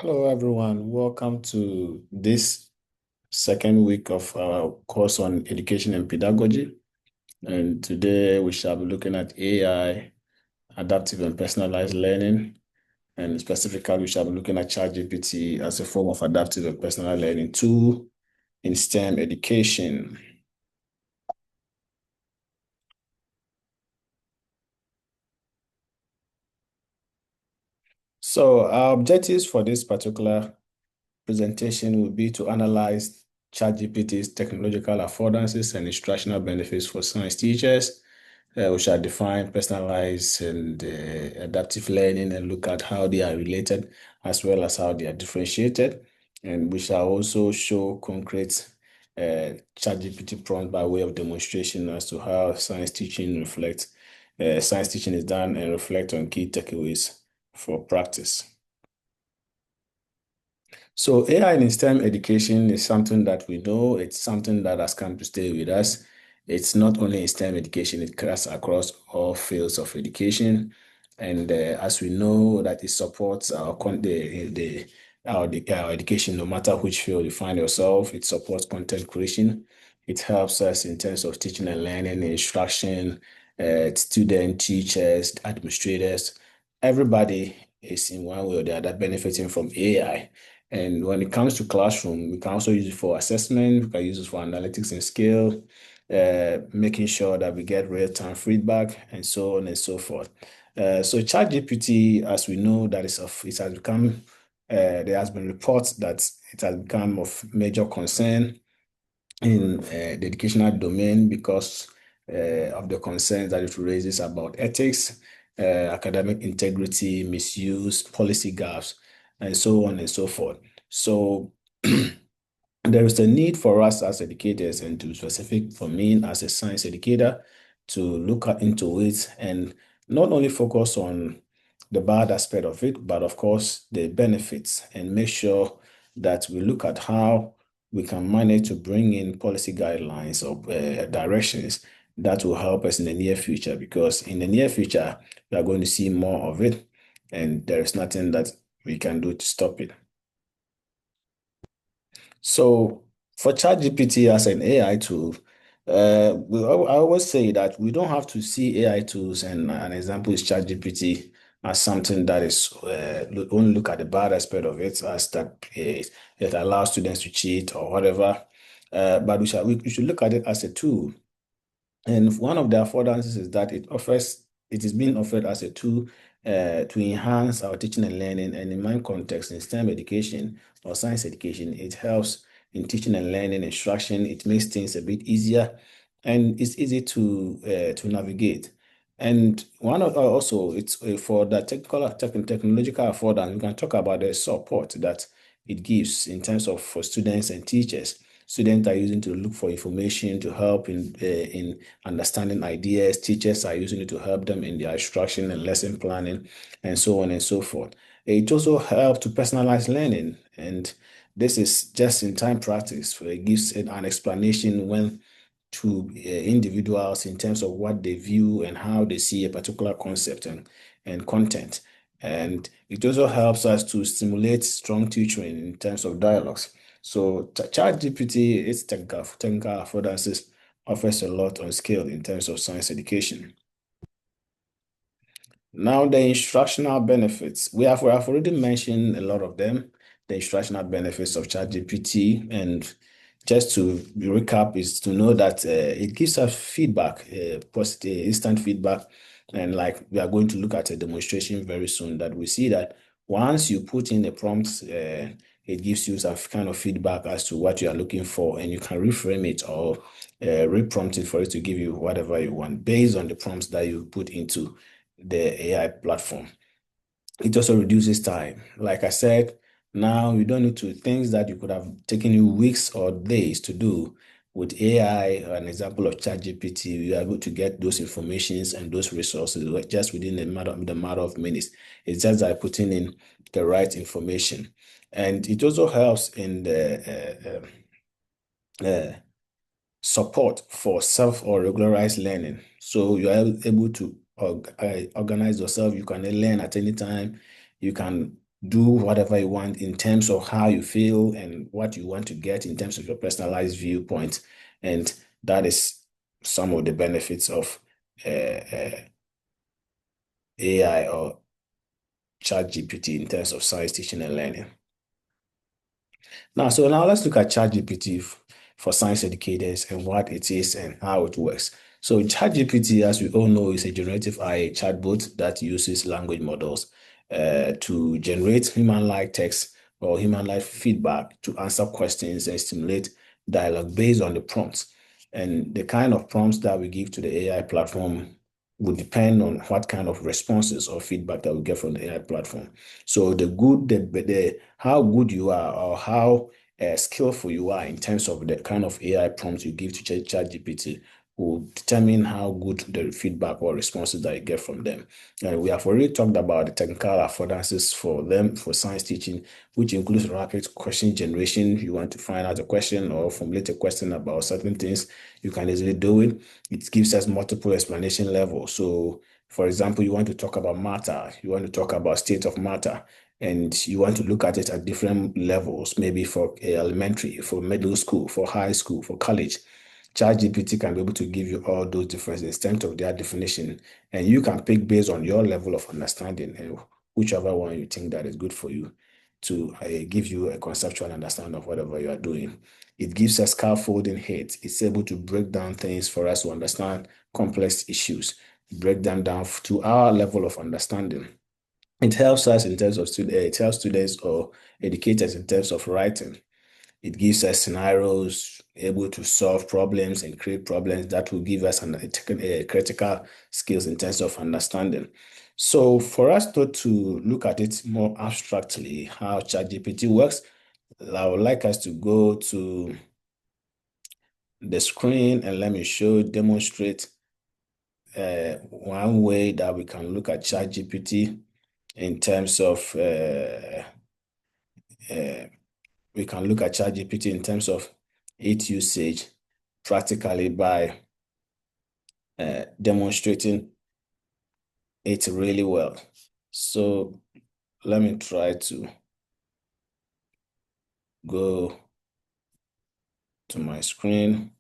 Hello, everyone. Welcome to this second week of our course on education and pedagogy. And today we shall be looking at AI, adaptive and personalized learning. And specifically, we shall be looking at ChatGPT as a form of adaptive and personalized learning tool in STEM education. So our objectives for this particular presentation will be to analyze ChatGPT's technological affordances and instructional benefits for science teachers. We shall define personalized and adaptive learning and look at how they are related as well as how they are differentiated. And we shall also show concrete ChatGPT prompt by way of demonstration as to how science teaching is done and reflect on key takeaways for practice. So AI in STEM education is something that we know. It's something that has come to stay with us. It's not only in STEM education, it cuts across all fields of education. And as we know that it supports our education, no matter which field you find yourself, it supports content creation. It helps us in terms of teaching and learning, instruction, student, teachers, administrators. Everybody is in one way or the other benefiting from AI. And when it comes to classroom, we can also use it for assessment, we can use it for analytics and scale, making sure that we get real-time feedback, and so on and so forth. So ChatGPT, as we know, it has become, there has been reports that it has become of major concern in the educational domain because of the concerns that it raises about ethics, academic integrity, misuse, policy gaps, and so on and so forth. So there is a need for us as educators, and to be specific for me as a science educator, to into it and not only focus on the bad aspect of it, but of course the benefits, and make sure that we look at how we can manage to bring in policy guidelines or directions that will help us in the near future. Because in the near future, we are going to see more of it, and there is nothing that we can do to stop it. So for ChatGPT as an AI tool, I always say that we don't have to see AI tools, and an example is ChatGPT, as something that is only look at the bad aspect of it, as that it allows students to cheat or whatever. But we should look at it as a tool, and one of the affordances is that it is being offered as a tool to enhance our teaching and learning. And in my context, in STEM education or science education, it helps in teaching and learning instruction. It makes things a bit easier, and it's easy to navigate. And one of also it's for the technological affordance. We can talk about the support that it gives in terms of for students and teachers. Students are using to look for information to help in understanding ideas. Teachers are using it to help them in their instruction and lesson planning, and so on and so forth. It also helps to personalize learning, and this is just in time practice. Where it gives an explanation when to individuals in terms of what they view and how they see a particular concept and content. And it also helps us to stimulate strong tutoring in terms of dialogues. So ChatGPT, its technical affordances offers a lot on scale in terms of science education. Now, the instructional benefits. We have already mentioned a lot of them, the instructional benefits of ChatGPT. And just to recap, is to know that it gives us feedback, positive, instant feedback. And like we are going to look at a demonstration very soon, that we see that once you put in a prompt, it gives you some kind of feedback as to what you are looking for, and you can reframe it or reprompt it for it to give you whatever you want based on the prompts that you put into the AI platform. It also reduces time. Like I said, now you don't need to things that you could have taken you weeks or days to do with AI. An example of ChatGPT, you are able to get those informations and those resources just within the matter of minutes. It's just like putting in the right information, and it also helps in the support for self or regularized learning. So you are able to organize yourself. You can learn at any time. You can do whatever you want in terms of how you feel and what you want to get in terms of your personalized viewpoint. And that is some of the benefits of AI or ChatGPT in terms of science teaching and learning. Now let's look at ChatGPT for science educators and what it is and how it works. So ChatGPT, as we all know, is a generative AI chatbot that uses language models to generate human-like text or human-like feedback to answer questions and stimulate dialogue based on the prompts. And the kind of prompts that we give to the AI platform will depend on what kind of responses or feedback that we get from the AI platform. So the how good you are or how skillful you are in terms of the kind of AI prompts you give to ChatGPT will determine how good the feedback or responses that you get from them. And we have already talked about the technical affordances for them for science teaching, which includes rapid question generation. If you want to find out a question or formulate a question about certain things, you can easily do it. It gives us multiple explanation levels. So, for example, you want to talk about matter, you want to talk about state of matter, and you want to look at it at different levels, maybe for elementary, for middle school, for high school, for college. ChatGPT can be able to give you all those different extent of their definition, and you can pick based on your level of understanding and whichever one you think that is good for you to give you a conceptual understanding of whatever you are doing. It gives us scaffolding hit. It's able to break down things for us to understand complex issues, break them down to our level of understanding. It helps us in terms of it helps students or educators in terms of writing. It gives us scenarios, able to solve problems and create problems that will give us a critical skills in terms of understanding. So for us to look at it more abstractly, how ChatGPT works, I would like us to go to the screen and let me demonstrate one way that we can look at ChatGPT in terms of uh, we can look at ChatGPT in terms of its usage practically by demonstrating it really well. So let me try to go to my screen.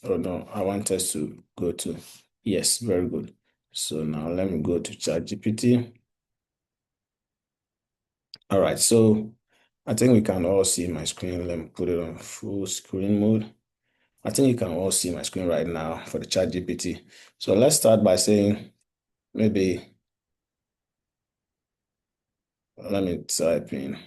Oh no, I want us to go to, yes, very good. So now let me go to ChatGPT. All right, so I think we can all see my screen. Let me put it on full screen mode. I think you can all see my screen right now for the ChatGPT. So let's start by saying, maybe let me type in,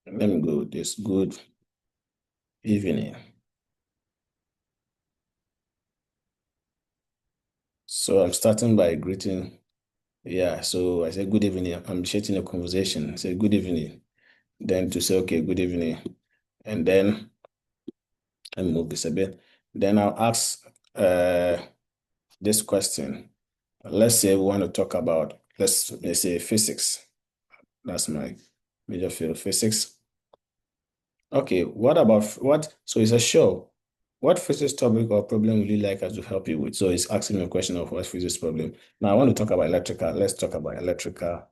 let me go with this, good evening. So I'm starting by greeting. Yeah, so I say good evening. I'm initiating a conversation. I say good evening. Then to say, okay, good evening. And then let me move this a bit. Then I'll ask this question. Let's say we want to talk about, let's say physics. That's my major field, physics. Okay, what about so it's a show. What physics topic or problem would you like us to help you with? So it's asking me a question of what physics problem. Now I want to talk about electrical. Let's talk about electrical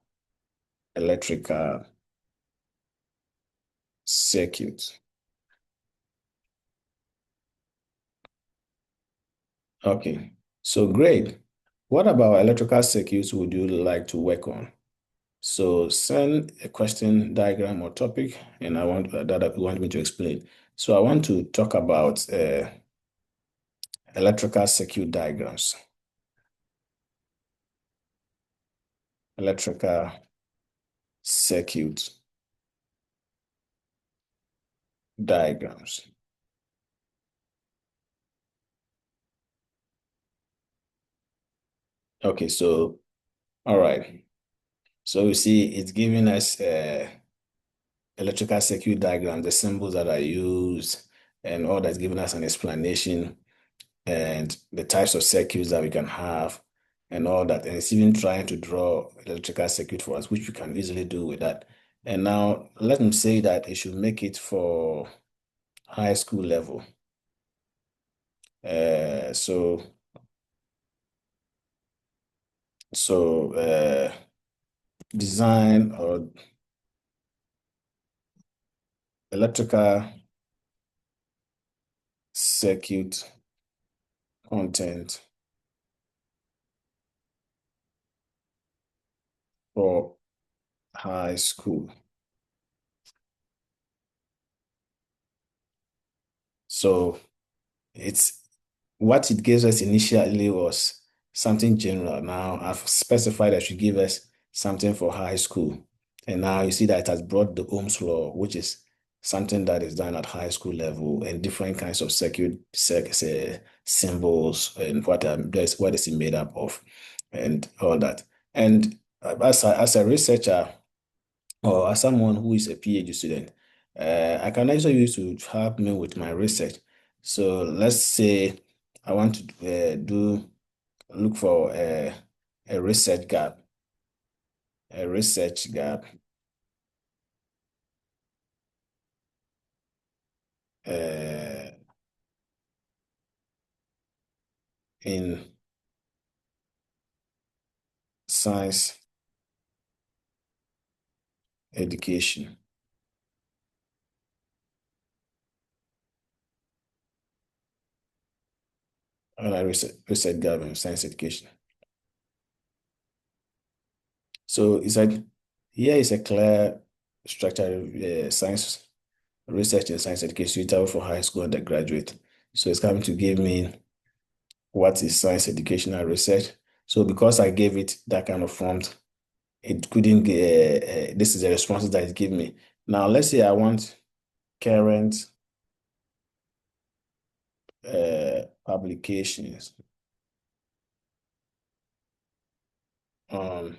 circuit. Okay, so great. What about electrical circuits would you like to work on? So send a question, diagram, or topic, and I want that you want me to explain. So I want to talk about electrical circuit diagrams. Electrical circuit diagrams. Okay, so all right. So you see, it's giving us electrical circuit diagram, the symbols that are used, and all that's giving us an explanation and the types of circuits that we can have and all that. And it's even trying to draw electrical circuit for us, which we can easily do with that. And now let me say that it should make it for high school level. So so design or electrical circuit content for high school. So it's what it gives us initially was something general. Now I've specified that should give us something for high school. And now you see that it has brought the Ohm's law, which is something that is done at high school level and different kinds of symbols and what is it made up of and all that. And as a researcher, or as someone who is a PhD student, I can also use to help me with my research. So let's say I want to look for a research gap, a research gap uh, in science education. Research gap in science education. So it's like here is a clear structure, science research in science education suitable for high school undergraduate. So it's coming to give me what is science educational research. So because I gave it that kind of prompt, it couldn't this is the responses that it gave me. Now let's say I want current publications on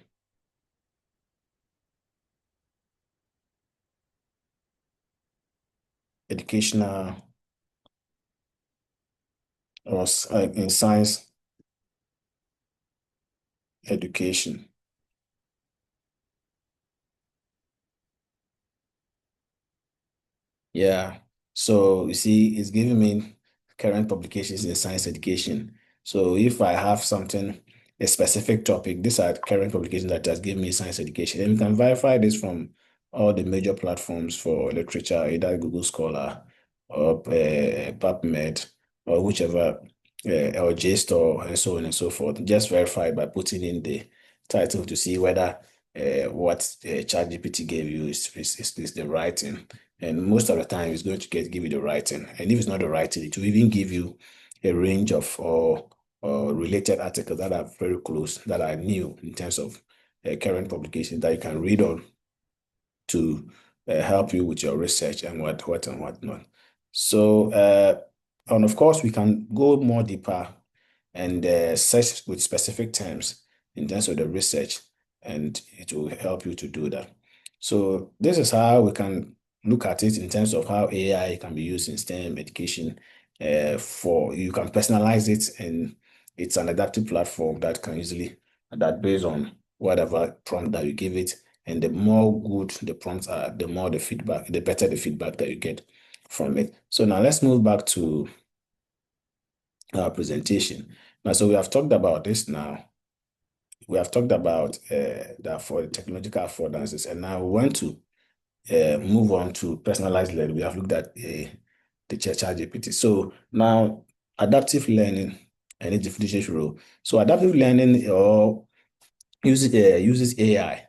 educational or in science education. Yeah. So you see, it's giving me current publications in science education. So if I have something, a specific topic, these are current publications that has given me science education. And we can verify this from all the major platforms for literature, either Google Scholar or PubMed or whichever, or JSTOR and so on and so forth. Just verify by putting in the title to see whether what ChatGPT gave you is the right thing. And most of the time, it's going to give you the writing. And if it's not the writing, it will even give you a range of or related articles that are very close, that are new in terms of current publications that you can read on to help you with your research and what and what not. So, and of course, we can go more deeper and search with specific terms in terms of the research, and it will help you to do that. So this is how we can look at it in terms of how AI can be used in STEM education. For you can personalize it, and it's an adaptive platform that can easily adapt based on whatever prompt that you give it. And the more good the prompts are, the more the feedback, the better the feedback that you get from it. So now let's move back to our presentation. Now, so we have talked about this now. We have talked about the for technological affordances, and now we want to move on to personalized learning. We have looked at the ChatGPT. So now, adaptive learning and its differentiation role. So adaptive learning uses AI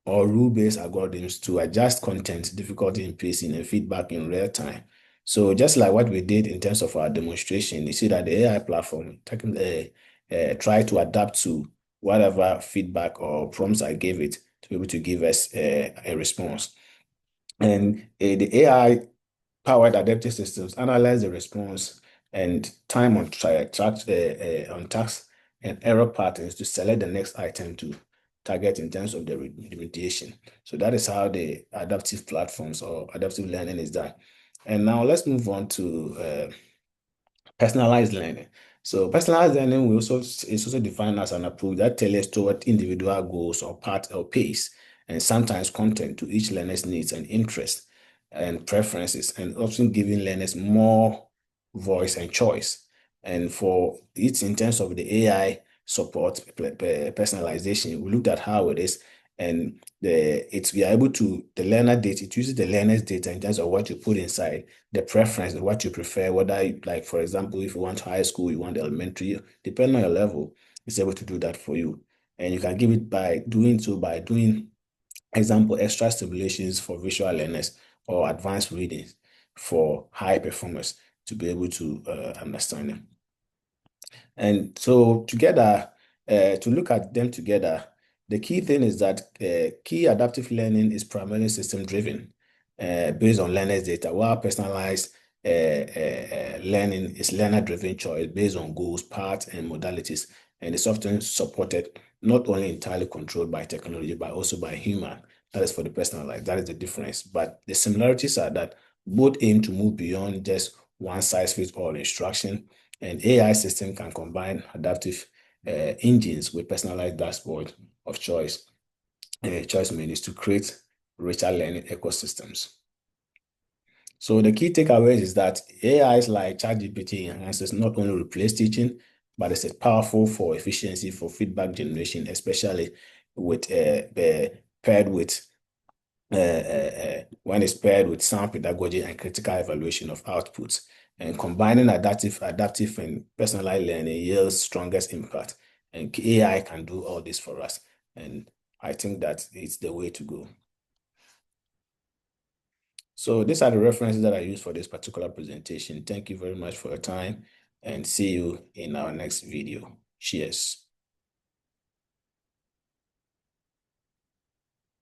or rule-based algorithms to adjust content, difficulty in pacing, and feedback in real time. So just like what we did in terms of our demonstration, you see that the AI platform try to adapt to whatever feedback or prompts I gave it to be able to give us a response. And the AI powered adaptive systems analyze the response and time on task and error patterns to select the next item to target in terms of the remediation. So that is how the adaptive platforms or adaptive learning is done. And now let's move on to personalized learning. So personalized learning is also defined as an approach that tailors toward individual goals or path or pace, and sometimes content to each learner's needs and interests and preferences, and often giving learners more voice and choice. And for it, in terms of the AI support personalization, we looked at how it is, and we are able to the learner data. It uses the learner's data in terms of what you put inside, the preference, what you prefer. Whether like, for example, if you want high school, you want elementary, depending on your level, it's able to do that for you. And you can give it by doing example, extra stimulations for visual learners or advanced readings for high performers to be able to understand them. And so together, to look at them together, the key thing is that key adaptive learning is primarily system driven, based on learners' data, while personalized learning is learner driven choice based on goals, paths, and modalities. And it's often supported, not only entirely controlled by technology, but also by human. That is for the personalized. That is the difference. But the similarities are that both aim to move beyond just one size fits all instruction. An AI system can combine adaptive engines with personalized dashboard of choice menus to create richer learning ecosystems. So the key takeaways is that AIs like ChatGPT enhances not only replace teaching, but it's powerful for efficiency, for feedback generation, especially with paired with when it's paired with sound pedagogy and critical evaluation of outputs. And combining adaptive and personalized learning yields strongest impact. And AI can do all this for us. And I think that it's the way to go. So these are the references that I use for this particular presentation. Thank you very much for your time and see you in our next video. Cheers.